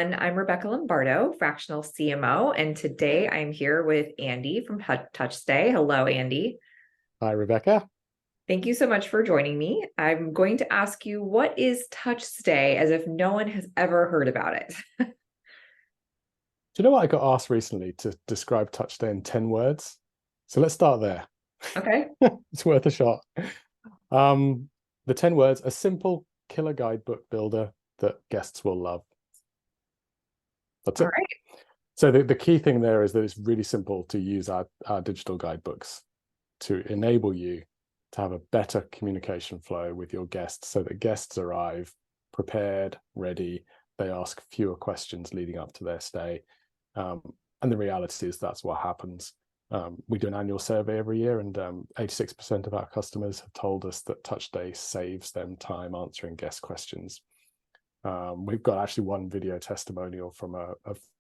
everyone. I'm Rebecca Lombardo, fractional CMO, and today I'm here with Andy from TouchStay. Hello, Andy. Hi, Rebecca. Thank you so much for joining me. I'm going to ask you, what is TouchStay, as if no one has ever heard about it? Do you know what I got asked recently to describe TouchStay in 10 words? So let's start there. Okay. It's worth a shot. Um, the 10 words: a simple killer guidebook builder that guests will love. That's All it. right. So the key thing there is that it's really simple to use our digital guidebooks to enable you to have a better communication flow with your guests so that guests arrive prepared, ready. They ask fewer questions leading up to their stay. And the reality is that's what happens. We do an annual survey every year, and 86% of our customers have told us that TouchStay saves them time answering guest questions. We've got actually one video testimonial from a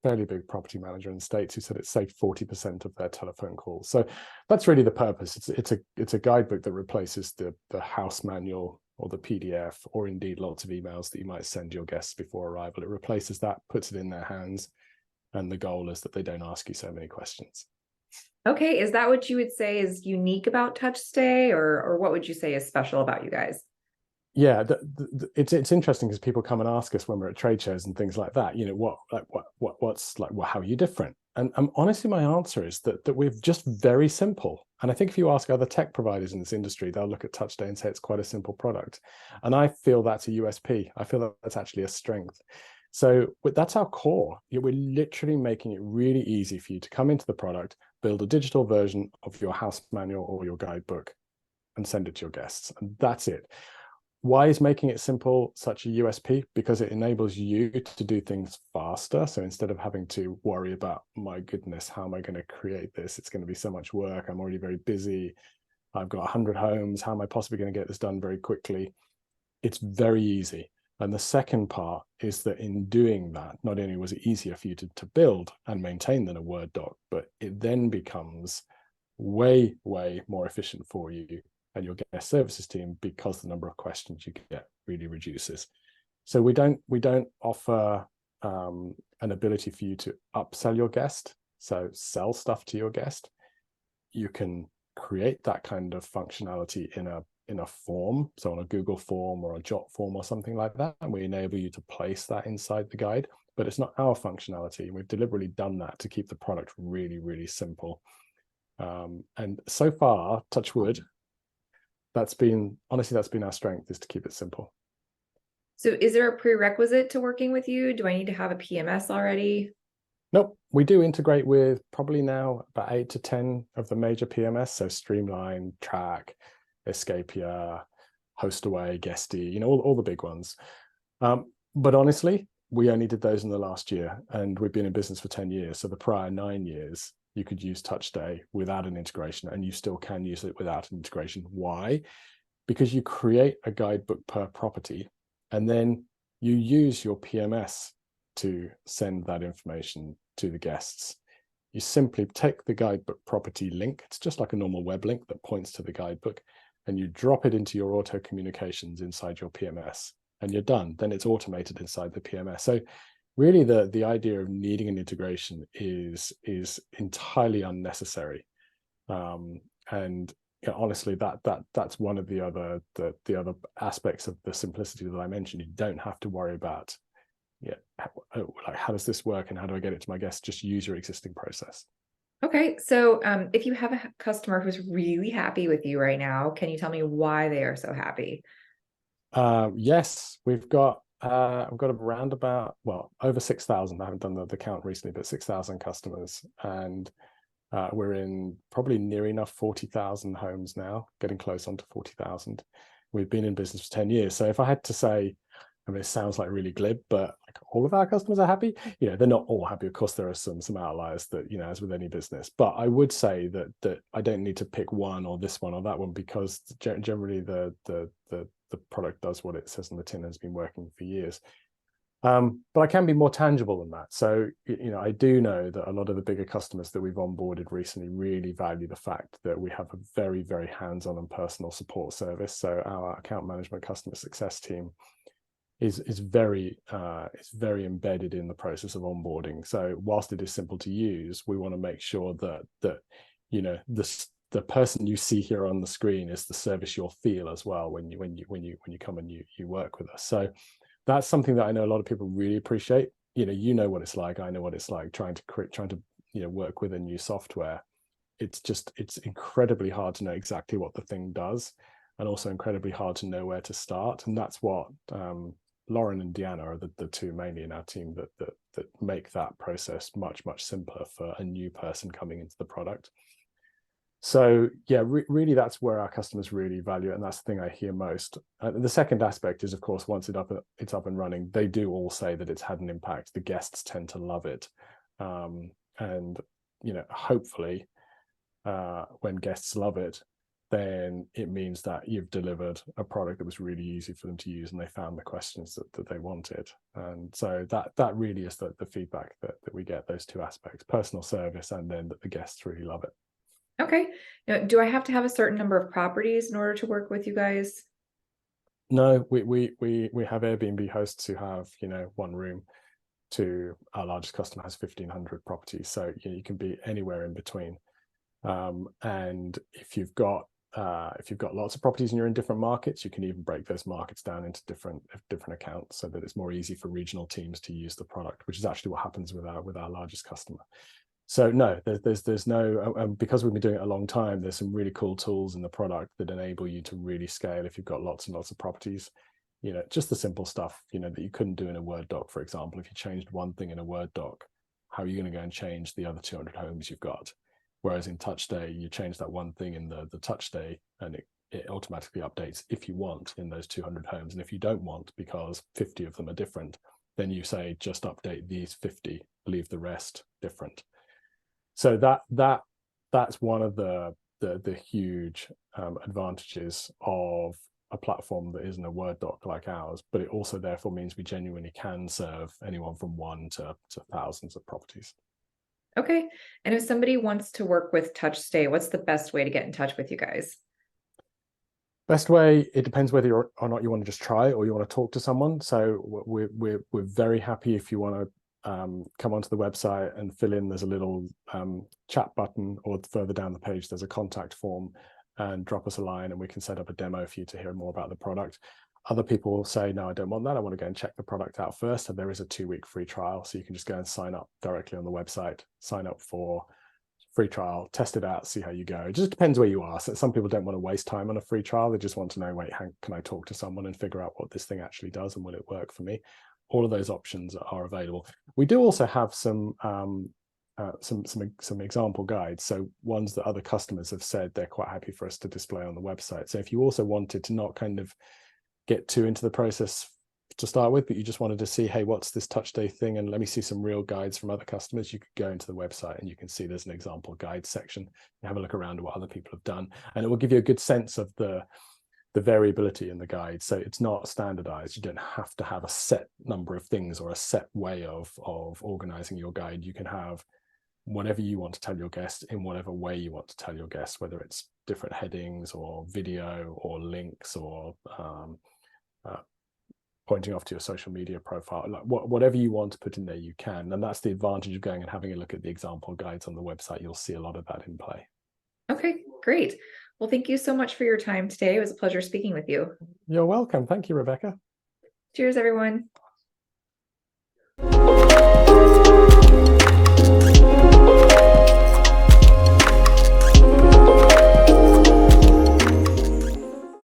fairly big property manager in the States who said it saved 40% of their telephone calls. So that's really the purpose. It's a guidebook that replaces the house manual or the PDF, or indeed lots of emails that you might send your guests before arrival. It replaces that, puts it in their hands, and the goal is that they don't ask you so many questions. Okay. Is that what you would say is unique about TouchStay, or what would you say is special about you guys? Yeah, it's interesting because people come and ask us when we're at trade shows and things like that. You know, what's like, well, how are you different? And honestly, my answer is that we're just very simple. And I think if you ask other tech providers in this industry, they'll look at TouchStay and say it's quite a simple product. And I feel that's a USP. I feel that that's actually a strength. So that's our core. We're literally making it really easy for you to come into the product, build a digital version of your house manual or your guidebook, and send it to your guests. And that's it. Why is making it simple such a USP? Because it enables you to do things faster. So instead of having to worry about, my goodness, how am I going to create this? It's going to be so much work. I'm already very busy. I've got 100 homes. How am I possibly going to get this done very quickly? It's very easy. And the second part is that in doing that, not only was it easier for you to build and maintain than a Word doc, but it then becomes way, way more efficient for you and your guest services team, because the number of questions you get really reduces. So we don't offer an ability for you to upsell your guest, so sell stuff to your guest. You can create that kind of functionality in a form, so on a Google form or a Jot form or something like that, and we enable you to place that inside the guide. But it's not our functionality. We've deliberately done that to keep the product really, really simple. And so far, touch wood, that's been our strength, is to keep it simple. So is there a prerequisite to working with you? Do I need to have a PMS already? Nope, we do integrate with probably now about 8 to 10 of the major PMS, so Streamline, Track, Escapia, Hostaway, Guesty, you know, all the big ones. But honestly, we only did those in the last year, and we've been in business for 10 years. So the prior 9 years, you could use TouchStay without an integration, and you still can use it without an integration. Why? Because you create a guidebook per property, and then you use your PMS to send that information to the guests. You simply take the guidebook property link. It's just like a normal web link that points to the guidebook, and you drop it into your auto communications inside your PMS, and you're done. Then it's automated inside the PMS. So really the idea of needing an integration is entirely unnecessary. And you know, honestly, that's one of the other aspects of the simplicity that I mentioned. You don't have to worry about, like, how does this work and how do I get it to my guests? Just use your existing process. Okay, so if you have a customer who's really happy with you right now, can you tell me why they are so happy? Yes, we've got around about, well, over 6,000. I haven't done the count recently, but 6,000 customers, and we're in probably near enough 40,000 homes now, getting close onto 40,000. We've been in business for 10 years. So if I had to say, I mean, it sounds like really glib, but like, all of our customers are happy. You know, they're not all happy. Of course, there are some outliers that, you know, as with any business. But I would say that I don't need to pick one or this one or that one, because generally the product does what it says on the tin and has been working for years. But I can be more tangible than that. So, you know, I do know that a lot of the bigger customers that we've onboarded recently really value the fact that we have a very, very hands-on and personal support service. So our account management customer success team is very embedded in the process of onboarding. So whilst it is simple to use, we want to make sure that you know the person you see here on the screen is the service you'll feel as well when you come and you work with us. So that's something that I know a lot of people really appreciate. You know what it's like. I know what it's like trying to work with a new software. It's incredibly hard to know exactly what the thing does, and also incredibly hard to know where to start. And that's what Lauren and Deanna are the two mainly in our team that make that process much simpler for a new person coming into the product. So yeah, really that's where our customers really value it, and that's the thing I hear most. The second aspect is, of course, once it's up and running, they do all say that it's had an impact. The guests tend to love it, and hopefully when guests love it, then it means that you've delivered a product that was really easy for them to use and they found the questions that they wanted. And so that really is the feedback that we get, those two aspects, personal service and then that the guests really love it. Okay. Now, do I have to have a certain number of properties in order to work with you guys? No, we have Airbnb hosts who have, one room, to our largest customer has 1,500 properties. So you can be anywhere in between. And if you've got lots of properties and you're in different markets, you can even break those markets down into different accounts so that it's more easy for regional teams to use the product, which is actually what happens with our largest customer. So no, there's no, because we've been doing it a long time, there's some really cool tools in the product that enable you to really scale if you've got lots and lots of properties. Just the simple stuff, that you couldn't do in a Word doc, for example. If you changed one thing in a Word doc, how are you going to go and change the other 200 homes you've got? Whereas in TouchStay, you change that one thing in the TouchStay and it automatically updates if you want in those 200 homes. And if you don't want, because 50 of them are different, then you say, just update these 50, leave the rest different. So that's one of the huge advantages of a platform that isn't a Word doc like ours, but it also therefore means we genuinely can serve anyone from 1 to thousands of properties. Okay. And if somebody wants to work with TouchStay, what's the best way to get in touch with you guys? Best way, it depends whether or not you want to just try or you want to talk to someone. So we're very happy if you want to come onto the website and fill in. There's a little chat button, or further down the page there's a contact form, and drop us a line and we can set up a demo for you to hear more about the product. Other people will say, no, I don't want that. I want to go and check the product out first. And there is a 2-week free trial. So you can just go and sign up directly on the website, sign up for free trial, test it out, see how you go. It just depends where you are. So some people don't want to waste time on a free trial. They just want to know, wait, can I talk to someone and figure out what this thing actually does and will it work for me? All of those options are available. We do also have some example guides, so ones that other customers have said they're quite happy for us to display on the website. So if you also wanted to not kind of get too into the process to start with, but you just wanted to see, hey, what's this TouchStay thing, and let me see some real guides from other customers, you could go into the website and you can see there's an example guide section and have a look around at what other people have done, and it will give you a good sense of the variability in the guide. So it's not standardized. You don't have to have a set number of things or a set way of organizing your guide. You can have whatever you want to tell your guests in whatever way you want to tell your guests, whether it's different headings or video or links or pointing off to your social media profile, like whatever you want to put in there, you can. And that's the advantage of going and having a look at the example guides on the website. You'll see a lot of that in play. Okay, great. Well, thank you so much for your time today. It was a pleasure speaking with you. You're welcome. Thank you, Rebecca. Cheers, everyone.